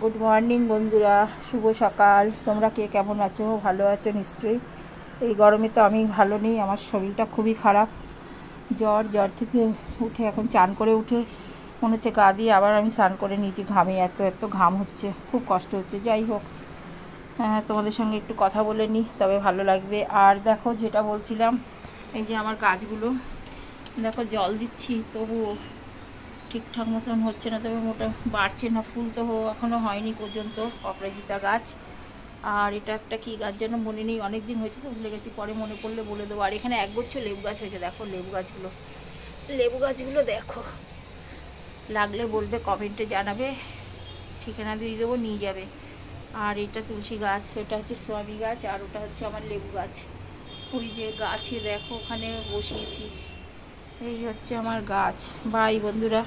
Good morning বন্ধুরা, শুভ সকাল। তোমরা কে কেমন আছো? ভালো আছো নিশ্চয়ই। এই গরমে তো আমি ভালো নেই, আমার শরীরটা খুবই খারাপ। জ্বর থেকে উঠে এখন চান করে উঠে মনে হচ্ছে গা দিয়ে আবার আমি স্নান করে নিয়েছি। ঘামে এত ঘাম হচ্ছে, খুব কষ্ট হচ্ছে। যাই হোক, হ্যাঁ, তোমাদের সঙ্গে একটু কথা বলে নিই, তবে ভালো লাগবে। আর দেখো, যেটা বলছিলাম, এই যে আমার গাছগুলো দেখো, জল দিচ্ছি তবুও ঠিকঠাক মতন হচ্ছে না, তবে মোটা বাড়ছে না। ফুল তো এখনও হয়নি পর্যন্ত। অপরাজিতা গাছ। আর এটা একটা কী গাছ যেন মনে নেই, অনেক দিন হয়েছে তো ভুলে গেছি, পরে মনে পড়লে বলে দেবো। আর এখানে একগুচ্ছ লেবু গাছ হয়েছে, দেখো লেবু গাছগুলো দেখো। লাগলে বলবে, কমেন্টে জানাবে, ঠিকানা দিয়ে দেবো, নিয়ে যাবে। আর এটা তুলসী গাছ, এটা হচ্ছে সোয়াবি গাছ, আর ওটা হচ্ছে আমার লেবু গাছ। ওই যে গাছে দেখো, ওখানে বসিয়েছি। এই হচ্ছে আমার গাছ। বাই বন্ধুরা।